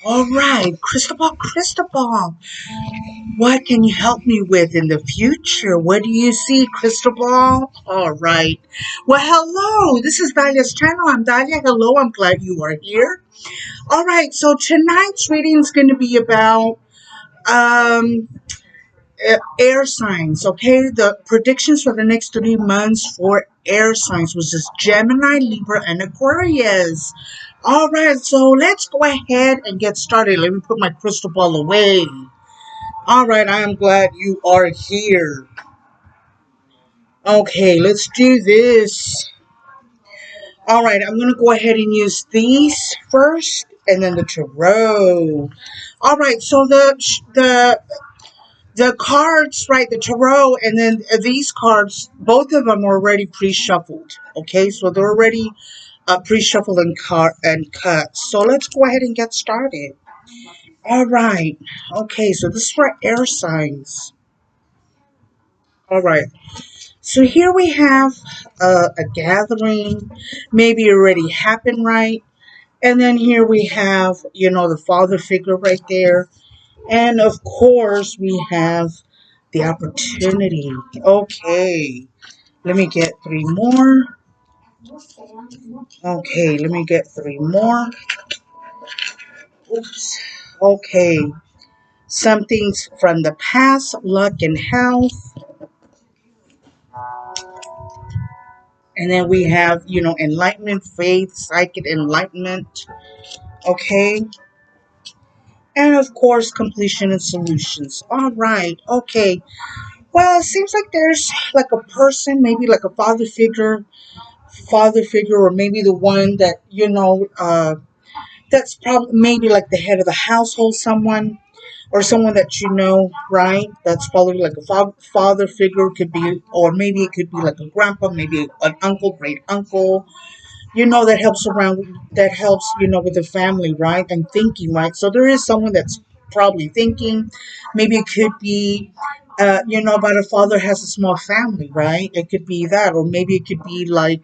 All right, Cristobal, what can you help me with in the future? What do you see, Cristobal? All right. Well, hello. This is Dalia's channel. I'm Dalia. Hello. I'm glad you are here. All right. So tonight's reading is going to be about um air signs. Okay, the predictions for the next 3 months for air signs, which is Gemini, Libra, and Aquarius. All right, so let's go ahead and get started. Let me put my crystal ball away. All right, I am glad you are here. Okay, let's do this. All right, I'm going to go ahead and use these first and then the tarot. All right, so the cards, right, the tarot, and then these cards, both of them are already pre-shuffled. Okay, so they're already pre-shuffled and cut. So let's go ahead and get started. All right. Okay, so this is for air signs. All right. So here we have a gathering, maybe already happened, right? And then here we have, the father figure right there. And of course, we have the opportunity. Okay, let me get three more. Okay, let me get three more. Oops. Okay, something's from the past, luck and health. And then we have, enlightenment, faith, psychic enlightenment. Okay. And of course, completion and solutions. All right. Okay. Well, it seems like there's like a person, maybe like a father figure, or maybe the one that, that's probably maybe like the head of the household, someone or someone that right? That's probably like a father figure, could be, or maybe it could be like a grandpa, maybe an uncle, great uncle, that helps, with the family, right? And thinking, right? So there is someone that's probably thinking. Maybe it could be, but a father has a small family, right? It could be that, or maybe it could be like,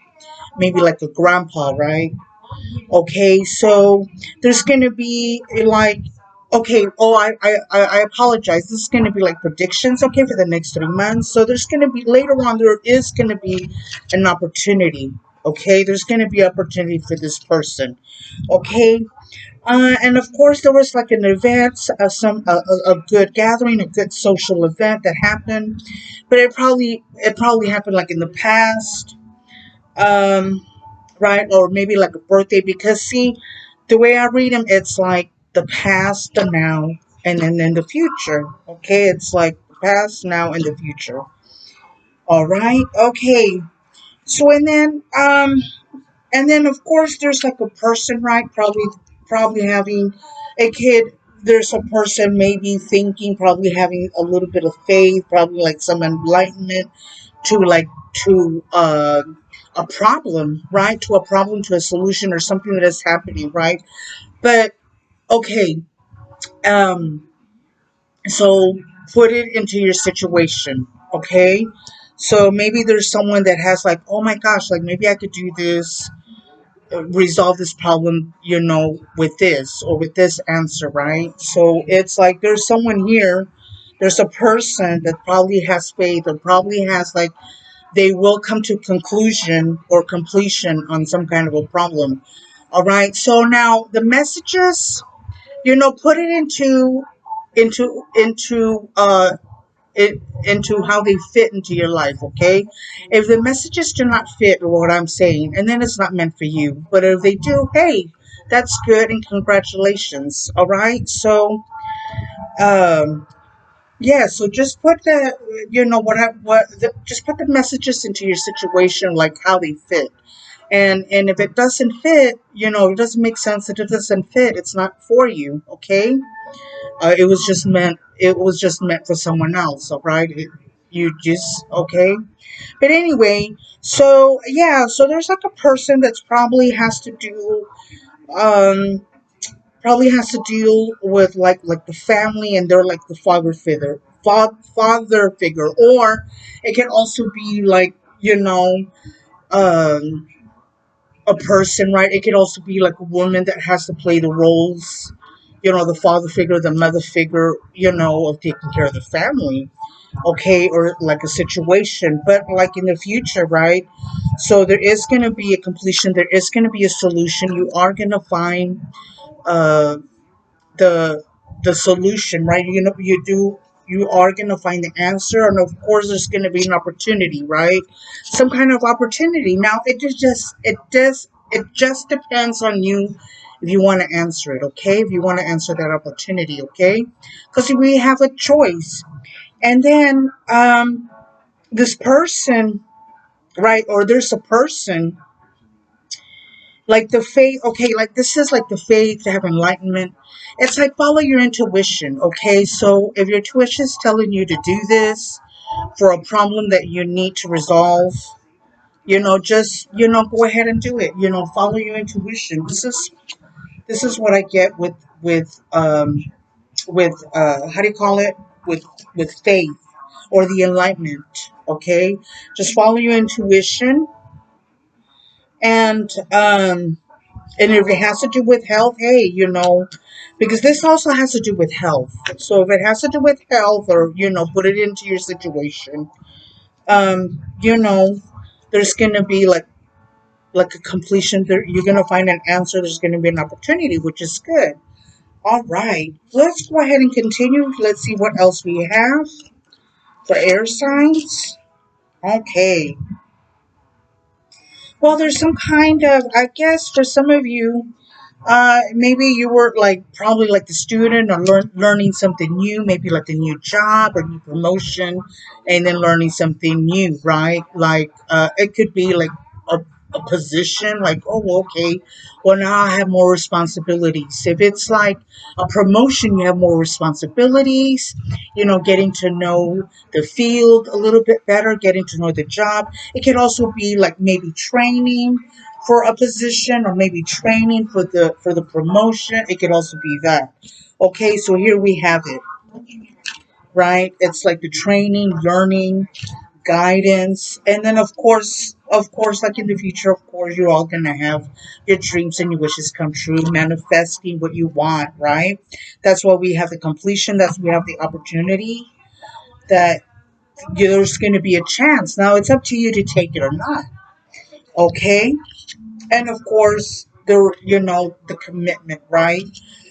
maybe like a grandpa, right? Okay, so there's gonna be like, okay, oh, I apologize. This is gonna be like predictions, okay, for the next 3 months. So there's gonna be later on, there is gonna be an opportunity. Okay, there's gonna be opportunity for this person. Okay, and of course there was like an event, a good gathering, a good social event that happened, but it probably happened like in the past. Um, right? Or maybe like a birthday, because see, the way I read them, it's like the past, the now, and then the future. Okay, it's like the past, now, and the future. All right, okay. So and then of course there's like a person, right? Probably having a kid. There's a person maybe thinking, probably having a little bit of faith, probably like some enlightenment to like to a problem, right? To a problem, to a solution, or something that is happening, right? But okay, um, so put it into your situation, okay? So maybe there's someone that has like, oh my gosh, like maybe I could do this, resolve this problem, with this or with this answer, right? So it's like there's someone here, there's a person that probably has faith, or probably has like, they will come to conclusion or completion on some kind of a problem. All right. So now the messages, put it into into how they fit into your life. Okay. If the messages do not fit with what I'm saying, and then it's not meant for you. But if they do, hey, that's good, and congratulations. All right. So um yeah, so just put the, just put the messages into your situation, like how they fit. And if it doesn't fit, it doesn't make sense. That it doesn't fit, it's not for you, okay? It was just meant for someone else, all right? You just, okay? But anyway, so yeah, so there's like a person that's um probably has to deal with like the family, and they're like the father figure, or it can also be like, um a person, right? It could also be like a woman that has to play the roles, the father figure, the mother figure, of taking care of the family, okay, or like a situation, but like in the future, right? So there is going to be a completion, there is going to be a solution. You are going to find uh, the the solution, right? You are going to find the answer, and of course there's going to be an opportunity, right? Some kind of opportunity. Now it just depends on you if you want to answer it, okay? If you want to answer that opportunity, okay? Because we have a choice. And then this person, right? Or there's a person like the faith, okay, like this is like the faith to have enlightenment. It's like follow your intuition, okay? So if your intuition is telling you to do this for a problem that you need to resolve, just go ahead and do it. Follow your intuition. This is what I get with how do you call it, with faith or the enlightenment, okay? Just follow your intuition. And if it has to do with health, hey, because this also has to do with health. So if it has to do with health, or put it into your situation, um, you know, there's gonna be like a completion. You're gonna find an answer. There's gonna be an opportunity, which is good. All right, let's go ahead and continue. Let's see what else we have for air signs. Okay. Well, there's some kind of, I guess, for some of you, maybe you were like probably like the student, or learning something new, maybe like a new job or new promotion, and then learning something new, right? Like it could be like a, a position, like, oh, okay, well, now I have more responsibilities. If it's like a promotion, you have more responsibilities, getting to know the field a little bit better, getting to know the job. It could also be like maybe training for a position, or maybe training for the promotion. It could also be that. Okay, so here we have it, right? It's like the training, learning, guidance, and then of course, like in the future, of course, you're all gonna have your dreams and your wishes come true, manifesting what you want, right? That's why we have the completion. That's why we have the opportunity that there's going to be a chance. Now it's up to you to take it or not. Okay, and of course the commitment, right?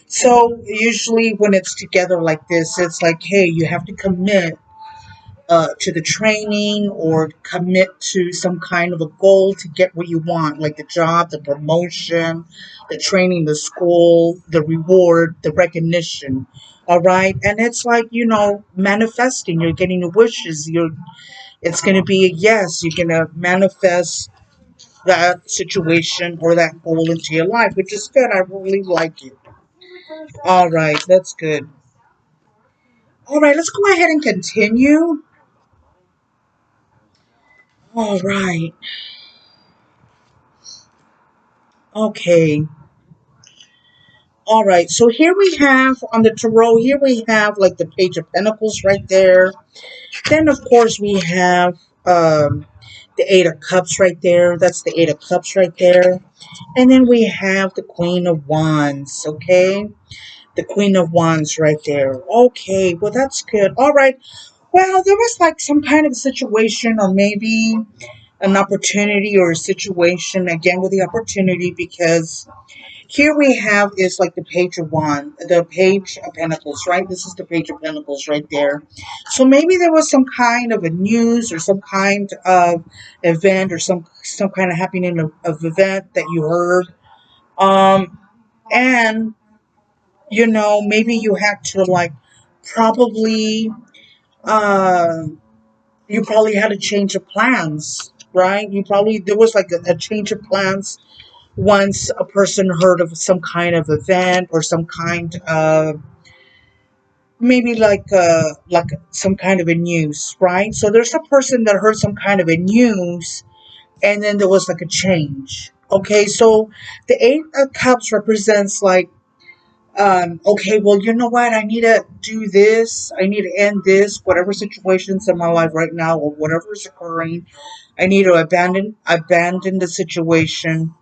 So usually when it's together like this, it's like, hey, you have to commit to the training, or commit to some kind of a goal to get what you want, like the job, the promotion, the training, the school, the reward, the recognition. All right, and it's like, manifesting. You're getting your wishes. It's going to be a yes. You're going to manifest that situation or that goal into your life, which is good. I really like it. All right, that's good. All right, let's go ahead and continue. All right, okay. All right, so here we have on the tarot, here we have like the Page of Pentacles right there. Then, of course, we have the Eight of Cups right there. That's the Eight of Cups right there. And then we have the Queen of Wands, okay? The Queen of Wands right there. Okay, well, that's good. All right. Well, there was like some kind of situation, or maybe an opportunity or a situation, again with the opportunity, because here we have is like the Page of Wands, the Page of Pentacles, right? This is the Page of Pentacles right there. So maybe there was some kind of a news, or some kind of event, or some kind of happening of event that you heard. And maybe you had to like probably uh you probably had a change of plans, right? There was like a change of plans once a person heard of some kind of event, or some kind of, maybe like some kind of a news, right? So there's a person that heard some kind of a news, and then there was like a change. Okay, so the Eight of Cups represents like Okay, well, you know what? I need to do this. I need to end this, whatever situation's in my life right now or whatever is occurring. I need to abandon the situation.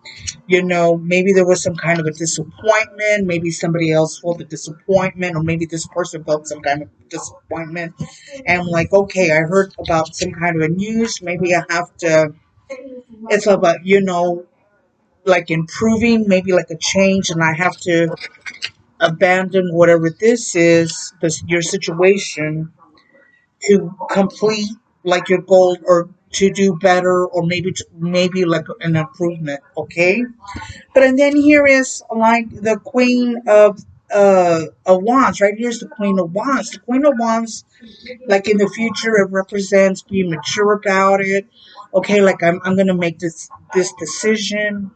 You know, maybe there was some kind of a disappointment. Maybe somebody else felt a disappointment, or maybe this person felt some kind of disappointment. And I'm like, okay, I heard about some kind of a news. Maybe I have to. It's about, like improving, maybe like a change, and I have to abandon whatever this is, your situation, to complete like your goal or to do better, or maybe like an improvement. Okay, but and then here is like the Queen of Wands. Right here's the Queen of Wands. The Queen of Wands, like in the future, it represents being mature about it. Okay, like I'm gonna make this decision,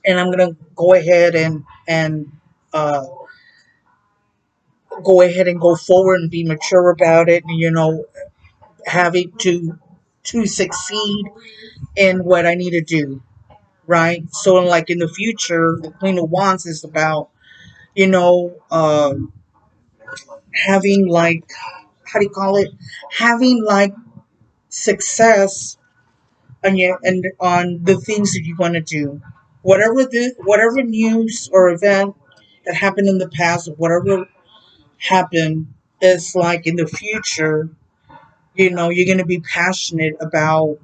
and I'm gonna go ahead and uh go forward and be mature about it, and having to succeed in what I need to do, right? So like in the future, the Queen of Wands is about, you know, having like, how do you call it? Having like success on and on the things that you want to do. Whatever news or event that happened in the past, or whatever happened, is like in the future, you're going to be passionate about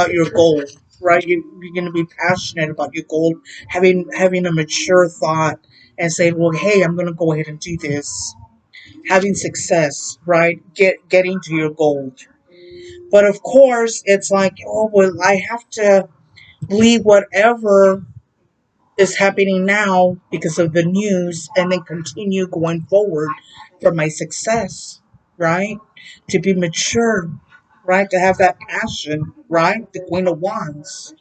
your goal, right? You're going to be passionate about your goal, having a mature thought, and saying, well, hey, I'm going to go ahead and do this, having success, right? Getting to your goal. But of course, it's like, oh, well, I have to leave whatever is happening now because of the news, and then continue going forward for my success, right? To be mature, right? To have that passion, right? The Queen of Wands,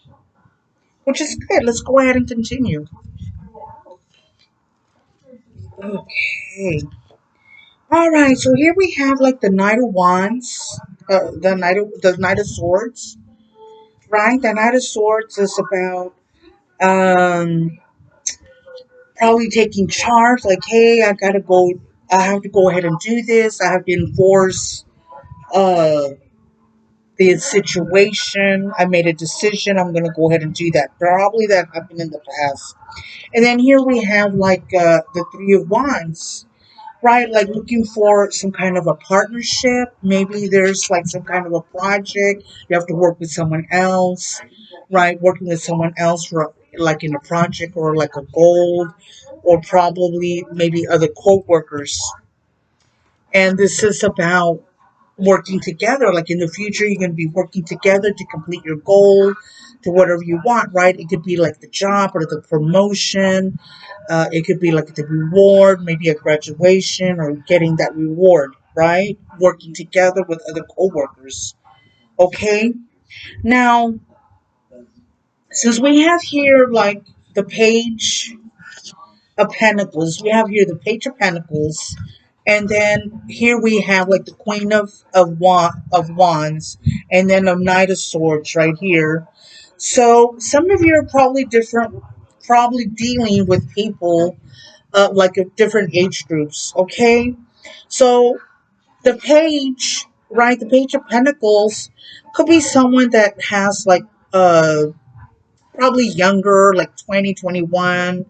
which is good. Let's go ahead and continue. Okay. All right. So here we have like the Knight of Wands, the Knight of Swords, right? The Knight of Swords is about um probably taking charge. Like, hey, I have to go ahead and do this. I have to enforce uh the situation. I made a decision. I'm gonna go ahead and do that. Probably that happened in the past. And then here we have like the Three of Wands, right? Like looking for some kind of a partnership. Maybe there's like some kind of a project. You have to work with someone else, right? Working with someone else for like in a project or like a goal, or probably maybe other co-workers. And this is about working together. Like in the future, you're going to be working together to complete your goal, to whatever you want, right? It could be like the job or the promotion. It could be like the reward, maybe a graduation or getting that reward, right? Working together with other coworkers. Okay. Now, since we have here like the Page of Pentacles, we have here the Page of Pentacles, and then here we have like the Queen of Wands, and then a Knight of Swords right here. So some of you are probably different, probably dealing with people like of different age groups. Okay, so the Page, right? The Page of Pentacles could be someone that has like probably younger, like 20, 21.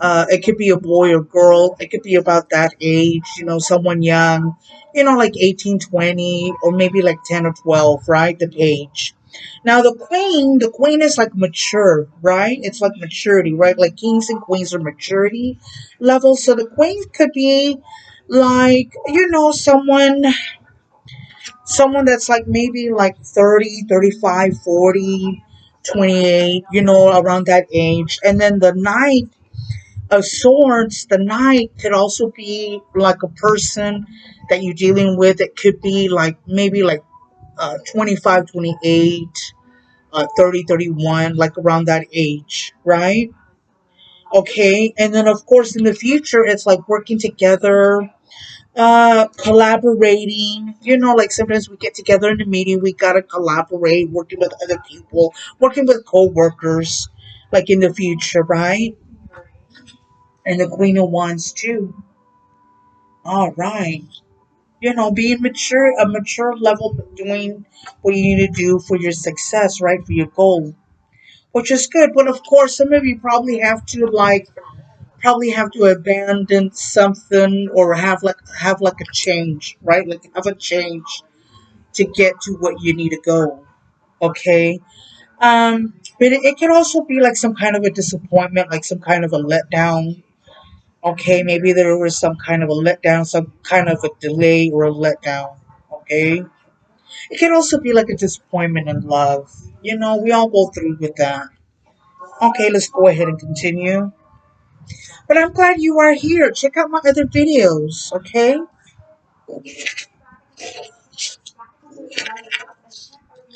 It could be a boy or girl. It could be about that age, someone young, like 18, 20, or maybe like 10 or 12, right? The Page. Now, the queen is like mature, right? It's like maturity, right? Like kings and queens are maturity levels. So the queen could be like, someone that's like maybe like 30, 35, 40, 28, around that age. And then the Knight of Swords, the Knight could also be like a person that you're dealing with. It could be like maybe like 25, 28, 30, 31, like around that age, right? Okay. And then, of course, in the future, it's like working together, collaborating. Like sometimes we get together in a meeting, we gotta collaborate, working with other people, working with co-workers. like in the future, right? And the Queen of Wands too. All right. Being mature, a mature level, doing what you need to do for your success, right? For your goal, which is good. But of course, some of you probably have to abandon something or have like a change, right? Like have a change to get to what you need to go. Okay. But it can also be like some kind of a disappointment, like some kind of a letdown. Okay, maybe there was some kind of a letdown, some kind of a delay or a letdown. Okay. It can also be like a disappointment in love. We all go through with that. Okay, let's go ahead and continue. But I'm glad you are here. Check out my other videos, okay?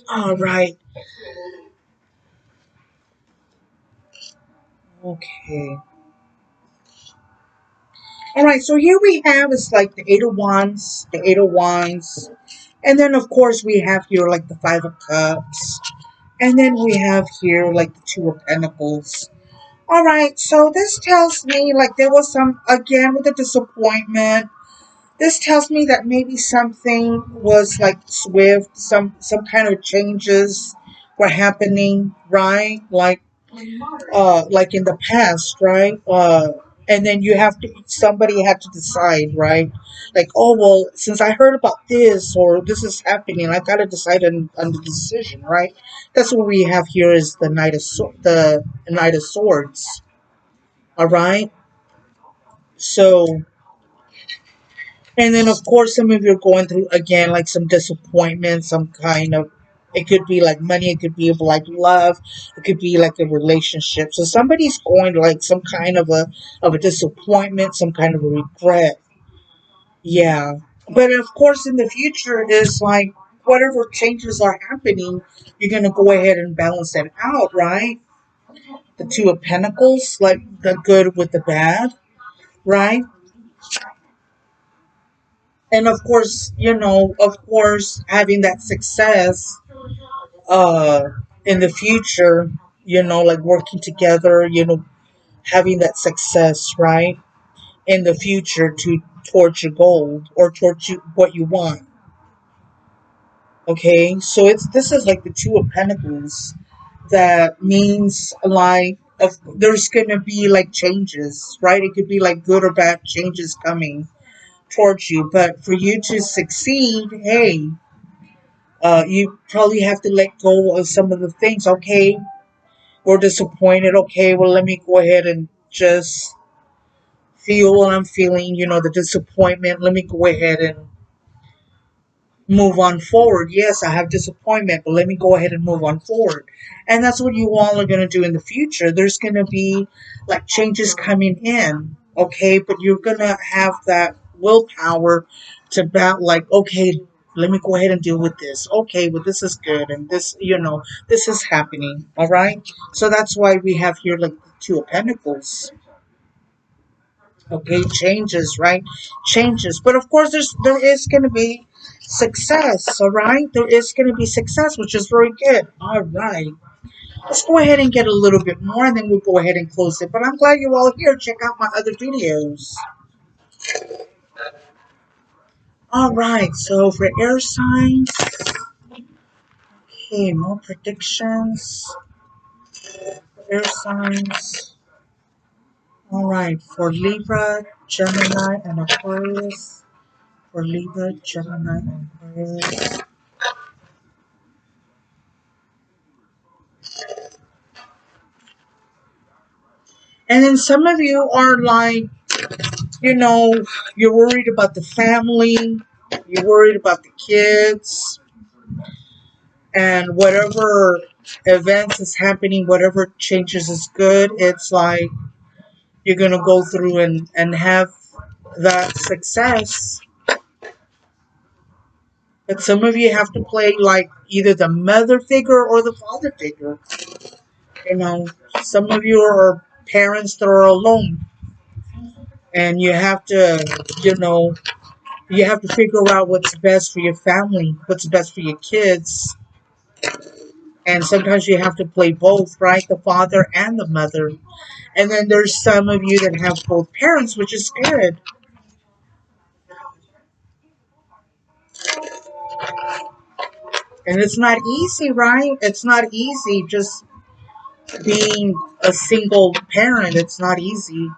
All right. Okay. All right, so here we have is like the Eight of Wands, the Eight of Wands. And then, of course, we have here like the Five of Cups. And then we have here like the Two of Pentacles. All right, so this tells me like there was again, with the disappointment. This tells me that maybe something was like swift, some kind of changes were happening, right? Like in the past, right? And then somebody had to decide, right? Like, oh well, since I heard about this or this is happening, I gotta decide on the decision, right? That's what we have here is the Knight of Swords. All right, so. And then, of course, some of you are going through, again, like some disappointment, some kind of, it could be like money, it could be like love, it could be like a relationship. So somebody's going to like some kind of a disappointment, some kind of a regret. Yeah. But of course, in the future, is like whatever changes are happening, you're going to go ahead and balance that out, right? The Two of Pentacles, like the good with the bad, right? And of course, having that success uh in the future, like working together, having that success, right, in the future towards your goal or towards what you want. Okay, so this is like the Two of Pentacles. That means like there's gonna be like changes, right? It could be like good or bad changes coming towards you, but for you to succeed, hey, you probably have to let go of some of the things. Okay, we're disappointed. Okay, well, let me go ahead and just feel what I'm feeling, the disappointment. Let me go ahead and move on forward. Yes, I have disappointment, but let me go ahead and move on forward. And that's what you all are going to do in the future. There's going to be like changes coming in, okay, but you're going to have that willpower to like, okay, let me go ahead and deal with this. Okay, well, this is good, and this is happening, all right? So that's why we have here like the Two of Pentacles. Okay, changes, right? Changes. But of course there is gonna be success, all right? There is gonna be success, which is very good. All right. Let's go ahead and get a little bit more and then we'll go ahead and close it. But I'm glad you're all here. Check out my other videos. All right, so for air signs, okay, more predictions. Air signs. All right, for Libra, Gemini, and Aquarius. For Libra, Gemini, and Aquarius. And then some of you are like, you know, you're worried about the family, you're worried about the kids, and whatever events is happening, whatever changes is good, it's like you're going to go through and have that success. But some of you have to play like either the mother figure or the father figure. You know, some of you are parents that are alone, and you have to, you have to figure out what's best for your family, what's best for your kids. And sometimes you have to play both, right? The father and the mother. And then there's some of you that have both parents, which is good. And it's not easy, right? It's not easy just being a single parent. It's not easy.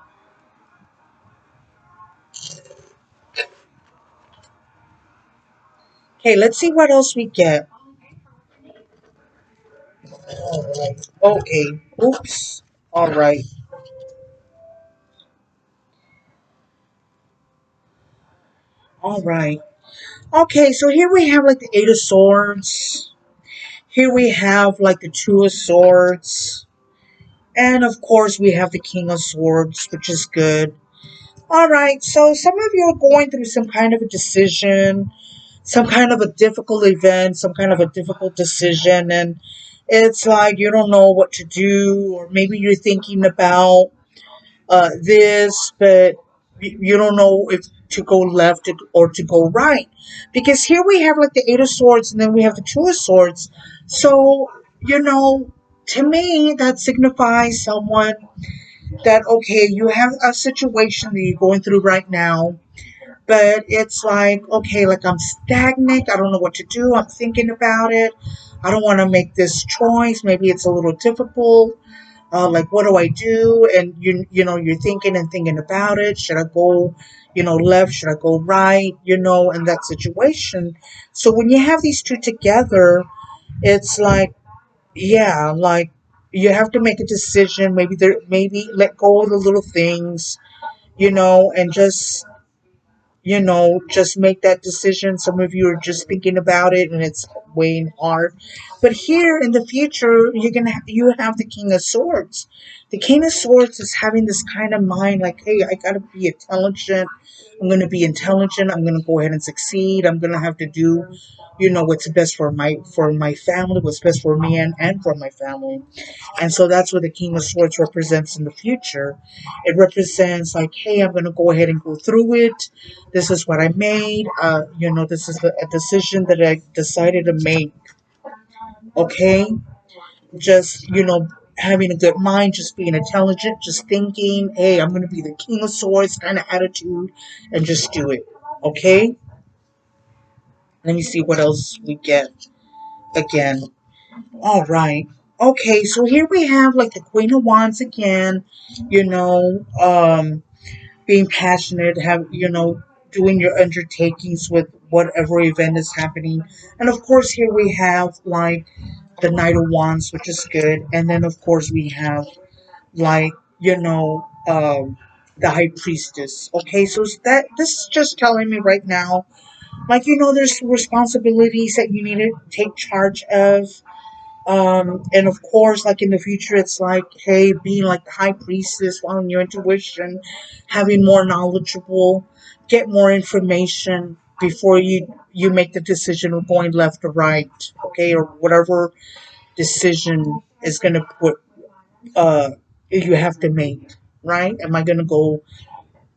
Okay, let's see what else we get. All right. Okay. Oops. All right. All right. Okay, so here we have like the Eight of Swords. Here we have like the Two of Swords. And of course, we have the King of Swords, which is good. All right, so some of you are going through some kind of a decision, some kind of a difficult event, some kind of a difficult decision, and it's like you don't know what to do, or maybe you're thinking about this, but you don't know if to go left or to go right. Because here we have like the Eight of Swords and then we have the Two of Swords. So, you know, to me, that signifies someone that, okay, you have a situation that you're going through right now, but it's like, okay, like I'm stagnant. I don't know what to do. I'm thinking about it. I don't want to make this choice. Maybe it's a little difficult, like what do I do? And you know you're thinking and thinking about it. Should I go, left? Should I go right? In that situation. So when you have these two together, it's like, yeah, like you have to make a decision. Maybe let go of the little things, and just make that decision. Some of you are just thinking about it and it's weighing hard. But here in the future, you have the King of Swords. The King of Swords is having this kind of mind like, hey, I gotta be intelligent. I'm gonna be intelligent. I'm gonna go ahead and succeed. I'm gonna have to do, what's best for my family, what's best for me and for my family. And so that's what the King of Swords represents in the future. It represents like, hey, I'm going to go ahead and go through it. This is what I made. This is a decision that I decided to make. Okay. Just, having a good mind, just being intelligent, just thinking, hey, I'm going to be the King of Swords kind of attitude and just do it. Okay. Let me see what else we get again. All right. Okay, so here we have like the Queen of Wands again, being passionate, doing your undertakings with whatever event is happening. And of course, here we have like the Knight of Wands, which is good. And then, of course, we have like, the High Priestess. Okay, so this is just telling me right now, like, there's responsibilities that you need to take charge of, and of course, like in the future, it's like, hey, being like the high priestess, following your intuition, having more knowledgeable, get more information before you make the decision of going left or right, okay, or whatever decision is going to put you have to make, right? Am I going to go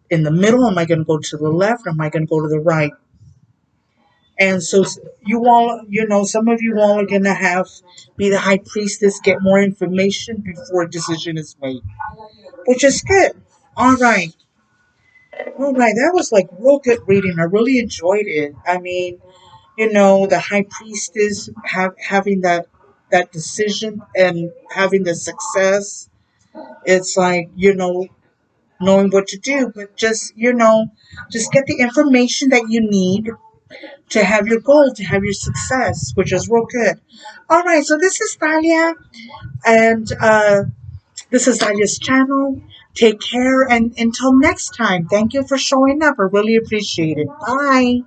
in the middle? Am I going to go to the left? Am I going to go to the right? And so you all, some of you all are gonna have be the high priestess, get more information before a decision is made, which is good. All right, all right, that was like real good reading. I really enjoyed it. I mean, the high priestess having that decision and having the success. It's like knowing what to do, but just get the information that you need to have your goal, to have your success, which is real good. All right, so this is Dalia, and this is Dalia's channel. Take care, and until next time, thank you for showing up. I really appreciate it. Bye.